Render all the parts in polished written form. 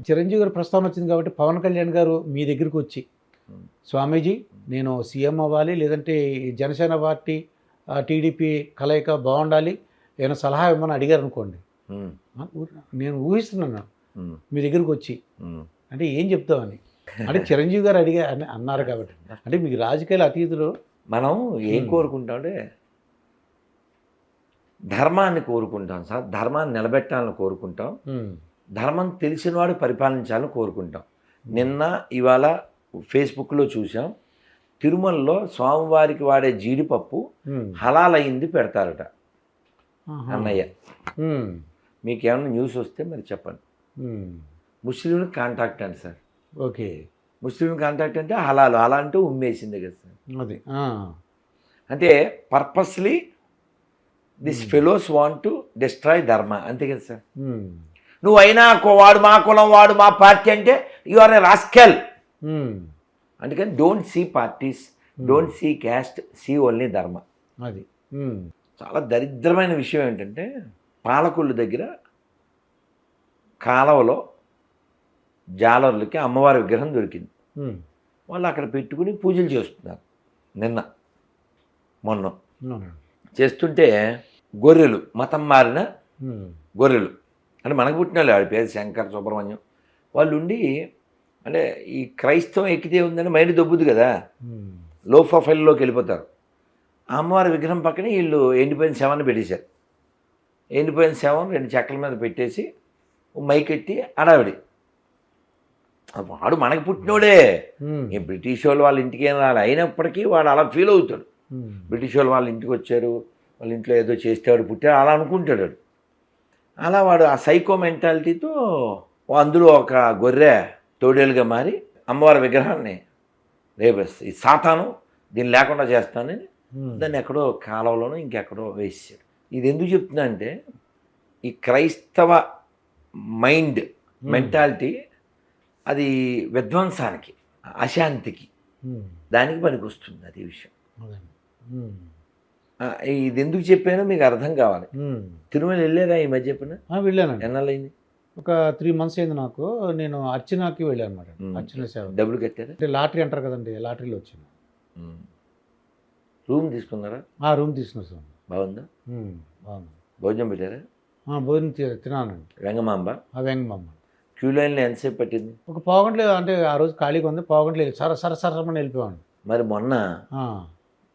చిరంజీవి గారు ప్రస్తావన వచ్చింది కాబట్టి పవన్ కళ్యాణ్ గారు మీ దగ్గరికి వచ్చి స్వామీజీ నేను సీఎం అవ్వాలి, లేదంటే ఈ జనసేన పార్టీ టీడీపీ కలయిక బాగుండాలి, ఏమైనా సలహా ఇవ్వమని అడిగారు అనుకోండి, నేను ఊహిస్తున్నాను మీ దగ్గరికి వచ్చి అంటే ఏం చెప్తామని. అంటే చిరంజీవి గారు అన్నారు కాబట్టి, అంటే మీకు రాజకీయాల అతీతులు. మనం ఏం కోరుకుంటామంటే ధర్మాన్ని కోరుకుంటాం సార్, ధర్మాన్ని నిలబెట్టాలని కోరుకుంటాం, ధర్మం తెలిసినవాడు పరిపాలించాలని కోరుకుంటాం. నిన్న ఇవాళ ఫేస్బుక్లో చూసాం, తిరుమలలో స్వామివారికి వాడే జీడిపప్పు హలాల్ అయింది పెడతారట. అన్నయ్య మీకేమన్నా న్యూస్ వస్తే మరి చెప్పండి. ముస్లింలు కాంటాక్ట్ అండి సార్. ఓకే, ముస్లిం కాంటాక్ట్ అంటే హలాలు, అలా అంటే ఉమ్మేసింది కదా సార్. అది అంటే purposely this fellows want to destroy ధర్మ, అంతే కదా సార్. నువ్వు అయినా వాడు మా కులం, వాడు మా పార్టీ అంటే యు ఆర్ ఎ రాస్కెల్. అందుకని don't see parties, don't see caste, see only dharma. అది చాలా దరిద్రమైన విషయం ఏంటంటే పాలకొల్లు దగ్గర కాలవలో జాలర్లకి అమ్మవారి విగ్రహం దొరికింది. వాళ్ళు అక్కడ పెట్టుకుని పూజలు చేస్తున్నారు. మొన్న చేస్తుంటే గొర్రెలు, మతం మారిన గొర్రెలు, అంటే మనకు పుట్టిన వాళ్ళు, ఆడి పేరు శంకర్ సుబ్రహ్మణ్యం, వాళ్ళు ఉండి అంటే ఈ క్రైస్తవం ఎక్కితే ఉందని మైండ్ దొబ్బుద్ది కదా, లో ప్రొఫైల్లోకి వెళ్ళిపోతారు. ఆ అమ్మవారి విగ్రహం పక్కనే వీళ్ళు ఎండిపోయిన శవాన్ని పెట్టేశారు. ఎండిపోయిన శవం 2 చెక్కల మీద పెట్టేసి మైకెట్టి అడావిడి. వాడు మనకి పుట్టినోడే, ఈ బ్రిటిష్ వాళ్ళు వాళ్ళ ఇంటికి ఏం రాలి, అయినప్పటికీ వాడు అలా ఫీల్ అవుతాడు. బ్రిటిష్ వాళ్ళు వాళ్ళ ఇంటికి వచ్చారు, వాళ్ళ ఇంట్లో ఏదో చేసేవాడు పుట్టాడు అలా అనుకుంటాడు. అలా వాడు ఆ సైకో మెంటాలిటీతో అందులో ఒక గొర్రె తోడేలుగా మారి అమ్మవారి విగ్రహాన్ని రేపేస్తా, ఈ సాతాను దీన్ని లేకుండా చేస్తానని దాన్ని ఎక్కడో కాలంలోనూ ఇంకెక్కడో వేసాడు. ఇది ఎందుకు చెప్తున్నా అంటే ఈ క్రైస్తవ మైండ్ మెంటాలిటీ అది విధ్వంసానికి, అశాంతికి, దానికి పనికి వస్తుంది. అది విషయం. ఇది ఎందుకు చెప్పానో మీకు అర్థం కావాలి. తిరుమల వెళ్ళారా ఈ మధ్య? వెళ్ళాను. ఎన్నాళ్ళైంది? ఒక 3 months అయింది నాకు. నేను అర్చనకి వెళ్ళాను అనమాట. అర్చన సేవ. డబ్బులు కట్టారా? అంటే లాటరీ అంటారు కదండి, లాటరీలో వచ్చింది. రూమ్ తీసుకున్నారా? రూమ్ తీసుకున్నా సార్. బాగుందా? బాగుంది. భోజనం పెట్టారా? భోజనం తిన్నానండి. వెంగమాంబ? వెంగమాంబ. క్యూ లైన్లో ఎంతసేపు పట్టింది? ఒక పావుగంటలో, అంటే ఆ రోజు ఖాళీగా ఉంది, పావుగంటలో సరసరమని వెళ్ళిపోయాను. మరి మొన్న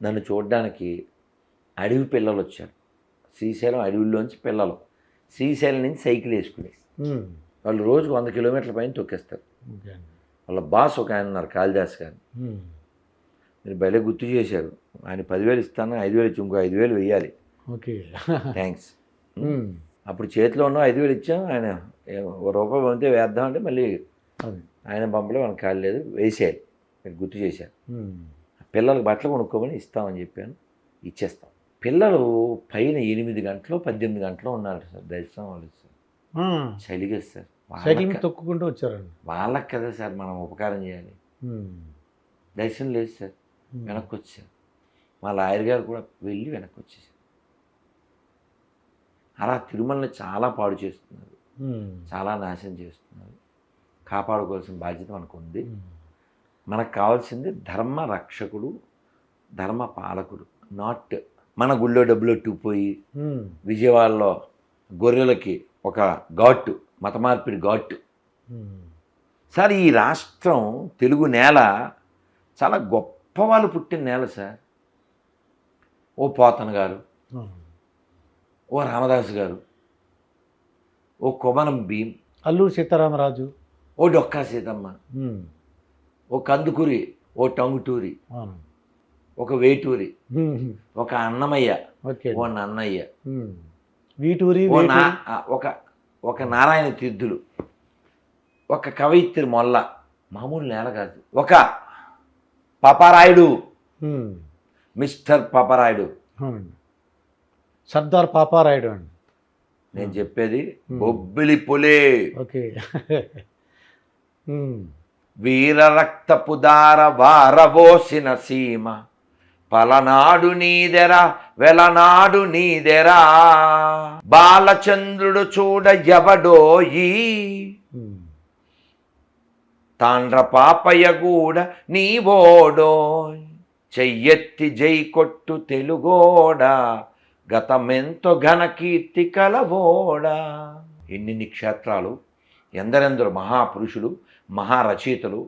నన్ను చూడడానికి అడవి పిల్లలు వచ్చారు. శ్రీశైలం అడవుల్లోంచి పిల్లలు శ్రీశైలం నుంచి సైకిల్ వేసుకుని వాళ్ళు రోజుకు 100 kilometers పైన తొక్కేస్తారు. వాళ్ళ బాస్ ఒక ఆయన ఉన్నారు, కాళిదాస్ గారు. మీరు భలే గుర్తు చేశారు. ఆయన 10,000 ఇస్తాను, 5,000 ఇచ్చి ఇంకో 5,000 వెయ్యాలి. Okay, thanks. అప్పుడు చేతిలో ఉన్న 5,000 ఇచ్చాం. ఆయన ₹1 పంపితే వేద్దామంటే మళ్ళీ ఆయన పంపలే, మనకు ఖాళీ లేదు, వేసేయాలి. మీరు గుర్తు చేశారు. పిల్లలకు బట్టలు కొనుక్కోమని ఇస్తామని చెప్పాను, ఇచ్చేస్తాం. పిల్లలు పైన 8 గంటలు 18 గంటలు ఉన్నారు సార్ దర్శనం. వాళ్ళు చలిగా సార్, సైకిల్ తొక్కుకుంటూ వచ్చారండి. వాళ్ళకి కదా సార్ మనం ఉపకారం చేయాలి. దర్శనం లేదు సార్, వెనక్కి వచ్చారు. మా లాయర్ గారు కూడా వెళ్ళి వెనక్కి వచ్చేసారు. అలా తిరుమలని చాలా పాడు చేస్తున్నారు, చాలా నాశనం చేస్తున్నారు. కాపాడుకోవాల్సిన బాధ్యత మనకు ఉంది. మనకు కావాల్సింది ధర్మ రక్షకుడు, ధర్మ పాలకుడు, నాట్ మన గుళ్ళో డబ్బులు ఎట్టుకుపోయి విజయవాడలో గొర్రెలకి ఒక ఘాటు, మత మార్పిడి ఘాటు. సార్ ఈ రాష్ట్రం, తెలుగు నేల చాలా గొప్ప వాళ్ళు పుట్టిన నేల సార్. ఓ పోతన గారు, ఓ రామదాసు గారు, ఓ కొమరం భీం, అల్లూరి సీతారామరాజు, ఓ డొక్కా సీతమ్మ, ఓ కందుకూరి, ఓ టంగుటూరి, ఒక వేటూరి, ఒక అన్నమయ్య, ఓ నన్నయ్య, వీటూరి, ఒక నారాయణ తీర్థులు, ఒక కవయిత్రి మొల్ల. మామూలు నేల కాదు. ఒక పాపారాయుడు, మిస్టర్ పాపారాయుడు, సర్దార్ పాపారాయుడు అండి. నేను చెప్పేది బొబ్బిలి పులే. ఓకే, వీర రక్తపు దార వారబోసిన సీమ, పలనాడు నీదెరా వెలనాడు నీదెరా, బాలచంద్రుడు చూడ ఎవడోయి, తాండ్ర పాపయ్య కూడా నీవోడో చెయ్యెత్తి జై కొట్టు తెలుగోడా గతమెంతో ఘనకీర్తి కలవోడా. ఎన్ని క్షేత్రాలు, ఎందరెందరో మహాపురుషులు, మహారచయితలు,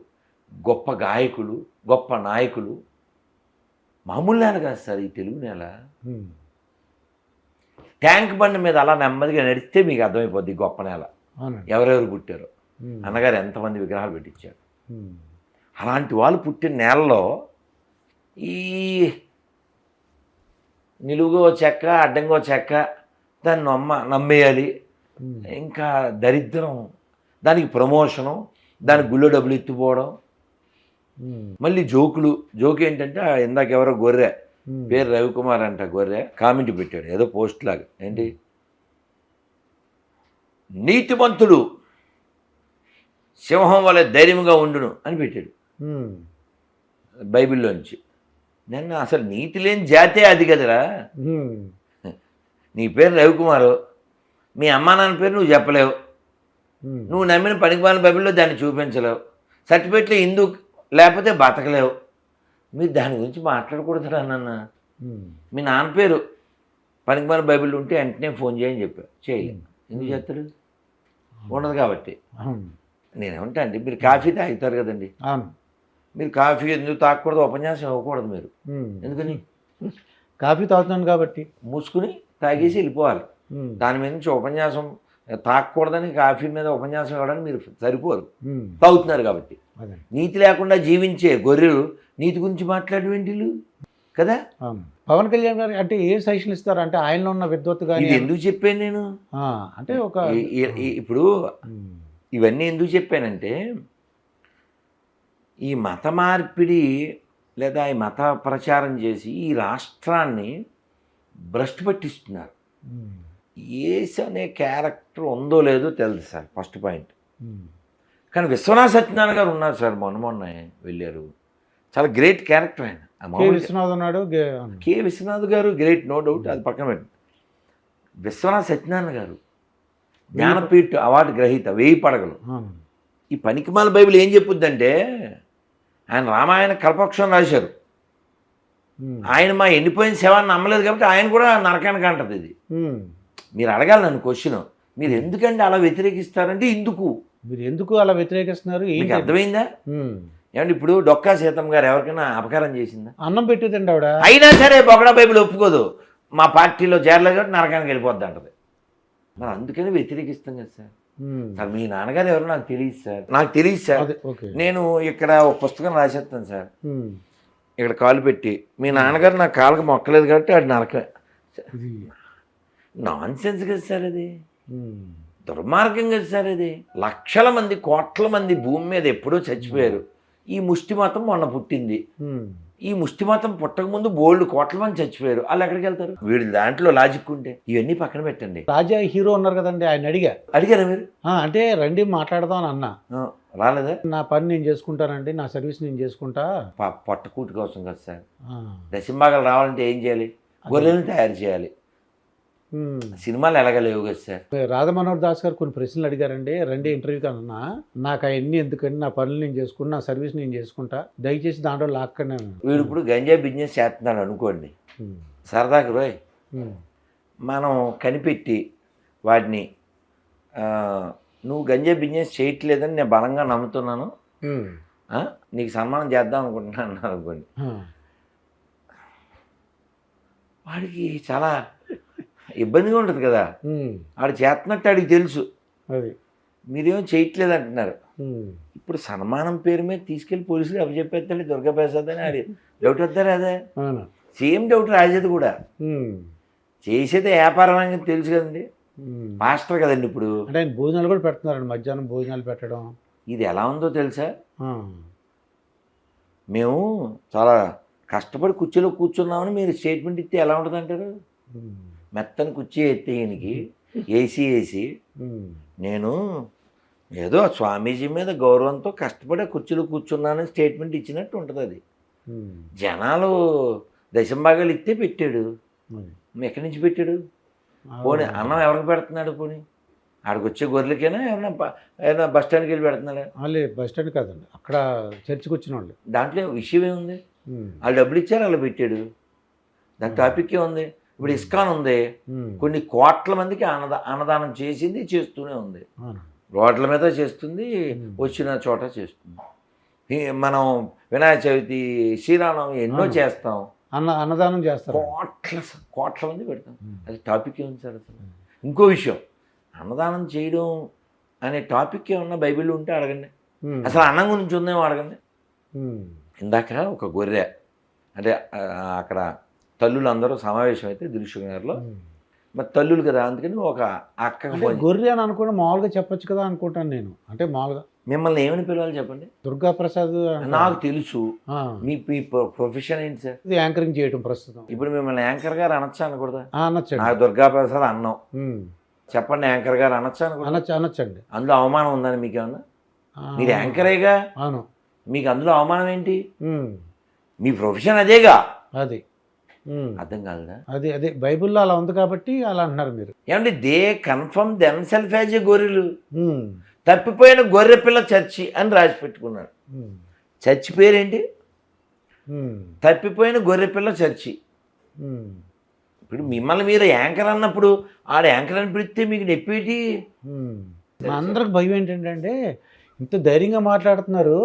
గొప్ప గాయకులు, గొప్ప నాయకులు. మామూలు నేల కాదు సార్ ఈ తెలుగు నేల. ట్యాంక్ బండి మీద అలా నెమ్మదిగా నడిస్తే మీకు అర్థమైపోద్ది గొప్ప నేల, ఎవరెవరు పుట్టారో. అన్నగారు ఎంతమంది విగ్రహాలు పెట్టించారు. అలాంటి వాళ్ళు పుట్టిన నేలలో ఈ నిలువుగో చెక్క అడ్డంగో చెక్క దాన్ని నమ్మేయాలి, ఇంకా దరిద్రం, దానికి ప్రమోషను, దానికి గుళ్ళో డబ్బులు ఎత్తుపోవడం, మళ్ళీ జోకు ఏంటంటే ఇందాక ఎవరో గొర్రె పేరు రవికుమార్ అంట, గొర్రె కామెంట్ పెట్టాడు ఏదో పోస్ట్ లాగా, ఏంటి నీతిమంతుడు సింహం వల్ల ధైర్యంగా ఉండును అని పెట్టాడు బైబిల్లోంచి. నేను అసలు నీతి లేని జాతే అది కదరా. నీ పేరు రవికుమారు, మీ అమ్మా నాన్న పేరు నువ్వు చెప్పలేవు, నువ్వు నమ్మిన పనికిమాలిన బైబిల్లో దాన్ని చూపించలేవు, సర్టిఫికెట్లో హిందూ లేకపోతే బతకలేవు. మీరు దాని గురించి మాట్లాడకూడదు నాన్న. మీ నాన్న పేరు పనికిమాలిన బైబిల్ ఉంటే వెంటనే ఫోన్ చేయని చెప్పా, చేయలేదు. ఎందుకు చేస్తాడు? ఉండదు కాబట్టి. నేనేమంటా అండి, మీరు కాఫీ తాగుతారు కదండి, మీరు కాఫీ ఎందుకు తాగకూడదు? ఉపన్యాసం ఇవ్వకూడదు మీరు. ఎందుకని? కాఫీ తాగుతున్నాను కాబట్టి మూసుకుని తాగేసి వెళ్ళిపోవాలి. దాని మీద నుంచి ఉపన్యాసం తాగకూడదని కాఫీ మీద ఉపన్యాసం ఇవ్వడానికి మీరు సరిపోరు, తాగుతున్నారు కాబట్టి. నీతి లేకుండా జీవించే గొర్రెలు నీతి గురించి మాట్లాడేంటి కదా. పవన్ కళ్యాణ్ గారు అంటే ఏ సజెషన్ ఇస్తారు? అంటే ఆయనలో ఉన్న విద్వత్తు కానీ ఎందుకు చెప్పాను నేను అంటే ఒక ఇప్పుడు ఇవన్నీ ఎందుకు చెప్పానంటే, ఈ మత మార్పిడి లేదా ఈ మత ప్రచారం చేసి ఈ రాష్ట్రాన్ని భ్రష్టు పట్టిస్తున్నారు. యేసు అనే క్యారెక్టర్ ఉందో లేదో తెలుసు సార్, ఫస్ట్ పాయింట్. కానీ విశ్వనాథ్ సత్యనారాయణ గారు ఉన్నారు సార్, మొన్న వెళ్ళారు, చాలా గ్రేట్ క్యారెక్టర్ ఆయన. విశ్వనాథ్ ఉన్నాడు, కె విశ్వనాథ్ గారు గ్రేట్, నో డౌట్, అది పక్కన పెట్టి. విశ్వనాథ్ సత్యనారాయణ గారు జ్ఞానపీఠ అవార్డు గ్రహీత, 1000 పడగలు. ఈ పనికిమాల బైబిల్ ఏం చెప్పుద్దంటే, ఆయన రామాయణ కల్పక్షం రాశారు. ఆయన మా ఎండిపోయిన శవాన్ని నమ్మలేదు కాబట్టి ఆయన కూడా నరకానికి అంటది. ఇది మీరు అడగాలి నన్ను క్వశ్చన్, మీరు ఎందుకంటే అలా వ్యతిరేకిస్తారంటే ఇందుకు, మీరు ఎందుకు అలా వ్యతిరేకిస్తున్నారు మీకు అర్థమైందా? ఏమంటే ఇప్పుడు డొక్కా సీతమ్మ గారు ఎవరికైనా అపకారం చేసిందా? అన్నం పెట్టేదండి ఆవిడ. అయినా సరే బొగడా బైబిల్ ఒప్పుకోదు, మా పార్టీలో చేరలేదు కాబట్టి నరకానికి వెళ్ళిపోద్ది అంటది. మరి అందుకని వ్యతిరేకిస్తాం కదా సార్. సార్ మీ నాన్నగారు ఎవరు నాకు తెలియదు సార్, నాకు తెలియదు సార్. నేను ఇక్కడ ఒక పుస్తకం రాసేస్తాను సార్, ఇక్కడ కాలు పెట్టి మీ నాన్నగారు నా కాళ్ళకి మొక్కలేదు కాబట్టి అది నరకమే. నాన్ సెన్స్ కదా సార్, అది దుర్మార్గం కదా సార్. అది లక్షల మంది, కోట్ల మంది భూమి మీద ఎప్పుడో చచ్చిపోయారు. ఈ ముష్టి మతం మొన్న పుట్టింది. ఈ ముష్టి మతం పుట్టకముందు బోల్డ్ కోట్ల మంది చచ్చిపోయారు. వాళ్ళు ఎక్కడికి వెళ్తారు? వీడి దాంట్లో లాజిక్ ఉంటే ఇవన్నీ పక్కన పెట్టండి. రాజా హీరో ఉన్నారు కదండి, ఆయన అడిగారా మీరు? అంటే రండి మాట్లాడదాం అని అన్నా, రాలేదా? నా పని నేను చేసుకుంటానండి, నా సర్వీస్ నేను చేసుకుంటా. పొట్టకూటి కోసం కదా సార్. దశంభాగాలు రావాలంటే ఏం చేయాలి? గొర్రెలను తయారు చేయాలి. సినిమాలు ఎలాగలేవు కదా సార్. రాధమనోహర్ దాస్ గారు కొన్ని ప్రశ్నలు అడిగారండి, రండి ఇంటర్వ్యూకి అన్నా. నాకు అవన్నీ ఎందుకండి, నా పనులు నేను చేసుకుంటా, నా సర్వీస్ నేను చేసుకుంటా, దయచేసి దాంట్లో లాక్కనే. వీడు ఇప్పుడు గంజాయి బిజినెస్ చేస్తున్నాడు అనుకోండి, సరదాకి రోయ్ మనం కనిపెట్టి వాటిని, నువ్వు గంజాయి బిజినెస్ చేయట్లేదని నేను బలంగా నమ్ముతున్నాను, నీకు సన్మానం చేద్దాం అనుకుంటున్నాను అనుకోండి, వాడికి చాలా ఇబ్బందిగా ఉంటుంది కదా. ఆడు చేస్తున్నట్టు ఆడికి తెలుసు, మీరేమో చేయట్లేదు అంటున్నారు. ఇప్పుడు సన్మానం పేరు మీద తీసుకెళ్లి పోలీసులు అప్పచెప్పేస్తాడు దుర్గాప్రసాద్ అని. ఆడి డౌట్ వస్తారా? అదే సేమ్ డౌట్ రాసేది కూడా. చేసేది వ్యాపారం అని తెలుసు కదండి, మాస్టర్ కదండి. ఇప్పుడు అంటే ఆయన భోజనాలు కూడా పెడుతున్నారండి, మధ్యాహ్నం భోజనాలు పెట్టడం. ఇది ఎలా ఉందో తెలుసా? మేము చాలా కష్టపడి కుర్చీలో కూర్చున్నామని మీరు స్టేట్మెంట్ ఇస్తే ఎలా ఉంటుంది అంటారు? మెత్తని కుర్చీ ఎత్తే ఈయనకి ఏసీ వేసి, నేను ఏదో స్వామీజీ మీద గౌరవంతో కష్టపడి కుర్చీలో కూర్చున్నానని స్టేట్మెంట్ ఇచ్చినట్టు ఉంటుంది. అది జనాలు దశంభాగాలు ఇస్తే పెట్టాడు, ఎక్కడి నుంచి పెట్టాడు? పోనీ అన్నం ఎవరికి పెడుతున్నాడు? పోనీ ఆడికి వచ్చే గొర్రెలకైనా ఏమైనా బస్ స్టాండ్కి వెళ్ళి పెడుతున్నాడా? వాళ్ళు బస్ స్టాండ్ కాదండి, అక్కడ చర్చికి వచ్చిన వాళ్ళు. దాంట్లో విషయం ఏముంది? వాళ్ళు డబ్బులు ఇచ్చారు, అలా పెట్టాడు. దాని టాపిక్ ఏముంది? ఇప్పుడు ఇస్కాన్ ఉంది, కొన్ని కోట్ల మందికి అన్నదానం చేసింది, చేస్తూనే ఉంది. రోడ్ల మీద చేస్తుంది, వచ్చిన చోట చేస్తుంది. మనం వినాయక చవితి, శ్రీరామనవమి ఎన్నో చేస్తాం, అన్నదానం చేస్తారు, కోట్ల మంది పెడతాం. అది టాపిక్ ఏముంది సార్ అసలు? ఇంకో విషయం, అన్నదానం చేయడం అనే టాపిక్ ఏమన్నా బైబిల్లో ఉంటే అడగండి. అసలు అన్నం గురించి ఉందేమో అడగండి. ఇందాక ఒక గొర్రె అంటే అక్కడ తల్లులు అందరూ సమావేశం అయితే దిల్షుగారిలో, మరి తల్లులు కదా, అందుకని ఒక అక్క గొర్రె అని అనుకుంటే మామూలుగా చెప్పొచ్చు కదా అనుకుంటాను నేను. అంటే మామూలుగా మిమ్మల్ని ఏమని పిలవాలి చెప్పండి? దుర్గా ప్రసాద్. నాకు తెలుసు. మీ ప్రొఫెషన్ ఏంటి సార్? యాంకరింగ్ చేయడం ప్రస్తుతం. ఇప్పుడు మిమ్మల్ని యాంకర్ గారు అనొచ్చా అనకూడదా? అనొచ్చు. నాకు దుర్గా ప్రసాద్ అన్నాం, చెప్పండి యాంకర్ గారు అనొచ్చా అనకూడదా? అనొచ్చండి. అందులో అవమానం ఉందని మీకు ఏమన్నా? మీరు యాంకరేగా, అవును, మీకు అందులో అవమానం ఏంటి? మీ ప్రొఫెషన్ అదేగా. అది అర్థం కాదురా? అదే బైబిల్లో అలా ఉంది కాబట్టి అలా అంటున్నారు మీరు. ఏమంటే they confirm them self as a గొర్రెలు. తప్పిపోయిన గొర్రె పిల్ల చర్చి అని రాసి పెట్టుకున్నాడు. చర్చి పేరేంటి? తప్పిపోయిన గొర్రె పిల్ల చర్చి. ఇప్పుడు మిమ్మల్ని మీరు యాంకర్ అన్నప్పుడు ఆడ యాంకర్ అని పిలిస్తే మీకు నొప్పేటి? మా అందరికి భయం ఏంటంటే ఇంత ధైర్యంగా మాట్లాడుతున్నారు,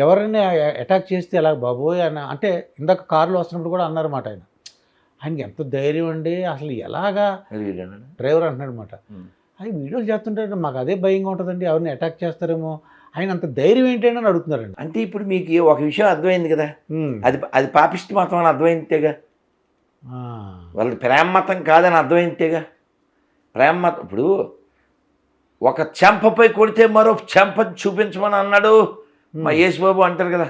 ఎవరైనా అటాక్ చేస్తే ఎలా బాబోయ్ అని. అంటే ఇందాక కారులో వస్తున్నప్పుడు కూడా అన్నారన్నమాట ఆయన. ఆయనకి ఎంత ధైర్యం అండి, అసలు ఎలాగా డ్రైవర్ అంటున్నాడు అనమాట. అది వీడియోలు చేస్తుంటే మాకు అదే భయంగా ఉంటుందండి, ఎవరిని అటాక్ చేస్తారేమో. ఆయన అంత ధైర్యం ఏంటంటే అని అడుగుతున్నారండి. అంటే ఇప్పుడు మీకు ఒక విషయం అర్థమైంది కదా, అది పాపిస్ట్ మతం అని అర్థమైందేగా, వాళ్ళది ప్రేమ మతం కాదని అర్థమైందేగా. ప్రేమ మతం ఇప్పుడు ఒక చెంపపై కొడితే మరో చెంప చూపించమని అన్నాడు మా యేసుబాబు అంటారు కదా.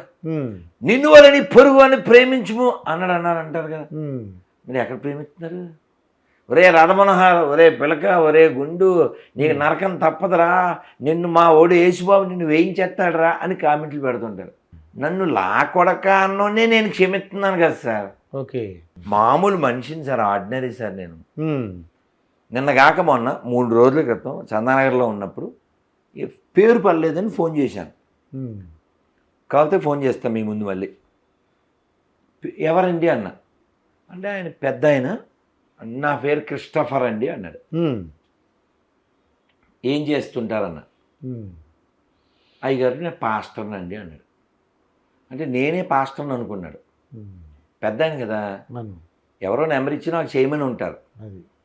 నిన్ను వాళ్ళని పొరుగు అని ప్రేమించుము అన్నాడు అంటారు కదా. మీరు ఎక్కడ ప్రేమిస్తున్నారు? ఒరే రథమనోహర్, ఒరే పిలక, ఒరే గుండు, నీకు నరకం తప్పదురా, నిన్ను మా ఓడు యేసుబాబు నిన్ను వేయించేస్తాడురా అని కామెంట్లు పెడుతుంటారు. నన్ను కొడక అన్నోనే నేను క్షమిస్తున్నాను కదా సార్. ఓకే, మామూలు మనిషిని సార్, ఆర్డినరీ సార్. నేను నిన్న కాక మొన్న 3 రోజుల క్రితం చందానగర్లో ఉన్నప్పుడు పేరు పర్లేదని ఫోన్ చేశాను. కాకపోతే ఫోన్ చేస్తాను మీ ముందు మళ్ళీ. ఎవరండి అన్న అంటే, ఆయన పెద్ద ఆయన, నా పేరు క్రిస్టఫర్ అండి అన్నాడు. ఏం చేస్తుంటారన్న? అయ్యగారు నేను పాస్టర్ని అండి అన్నాడు. అంటే నేనే పాస్టర్ని అనుకున్నాడు. పెద్ద ఆయన కదా, ఎవరో నెంబర్ ఇచ్చి నాకు చేయమని ఉంటారు.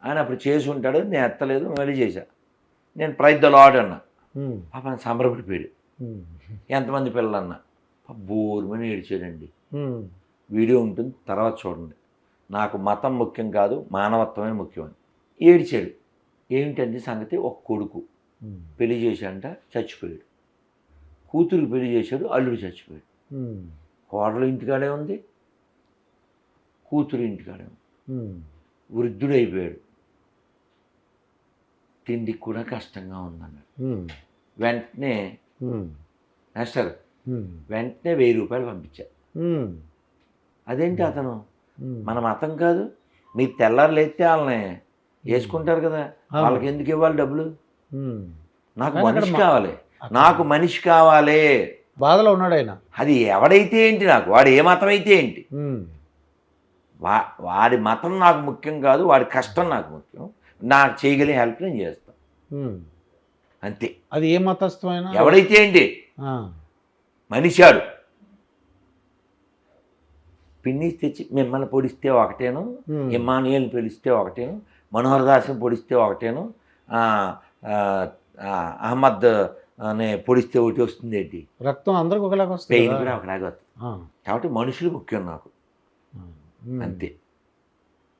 ఆయన అప్పుడు చేసి ఉంటాడు, నేను ఎత్తలేదు, మళ్ళీ చేశా. నేను ప్రైజ్ ద లార్డ్ అన్నా. పాప సంబరపడిపోయాడు. ఎంతమంది పిల్లలు అన్నా, బోరుమని ఏడ్చాడండి. వీడియో ఉంటుంది, తర్వాత చూడండి. నాకు మతం ముఖ్యం కాదు, మానవత్వమే ముఖ్యమని ఏడ్చాడు. ఏమిటండి సంగతి? ఒక కొడుకు పెళ్లి చేశాడంట, చచ్చిపోయాడు. కూతురికి పెళ్లి చేశాడు, అల్లుడు చచ్చిపోయాడు. కోడలు ఇంటికాడే ఉంది, కూతురు ఇంటికాడే ఉంది. వృద్ధుడైపోయాడు, తిండికి కూడా కష్టంగా ఉందన్నాడు. వెంటనే మాస్టర్ వెంటనే 1000 రూపాయలు పంపించా. అదేంటి అతను మన మతం కాదు, మీరు తెల్లారు లేస్తే వాళ్ళని వేసుకుంటారు కదా, వాళ్ళకి ఎందుకు ఇవ్వాలి డబ్బులు? నాకు మనిషి కావాలి, నాకు మనిషి కావాలి. బాధలో ఉన్నాడు ఆయన. అది ఎవడైతే ఏంటి, నాకు వాడు ఏ మతం అయితే ఏంటి, వాడి మతం నాకు ముఖ్యం కాదు, వాడి కష్టం నాకు ముఖ్యం. నాకు చేయగలిగే హెల్ప్ నేను చేస్తాను, అంతే. అది ఏ మతస్థమైనా ఎవడైతే ఏంటి, మనిషాడు. పిన్ని తెచ్చి మిమ్మల్ని పొడిస్తే ఒకటేను, ఇమ్మానుయేల్ని పిలిస్తే ఒకటేను, మనోహర్ దాస్ని పొడిస్తే ఒకటేను, అహ్మద్ అనే పొడిస్తే ఒకటి వస్తుంది ఏంటి? రక్తం అందరికి ఒకలాగా వస్తుంది, పెయిన్ కూడా ఒకలాగా వస్తుంది. కాబట్టి మనుషులు ముఖ్యం నాకు, అంతే.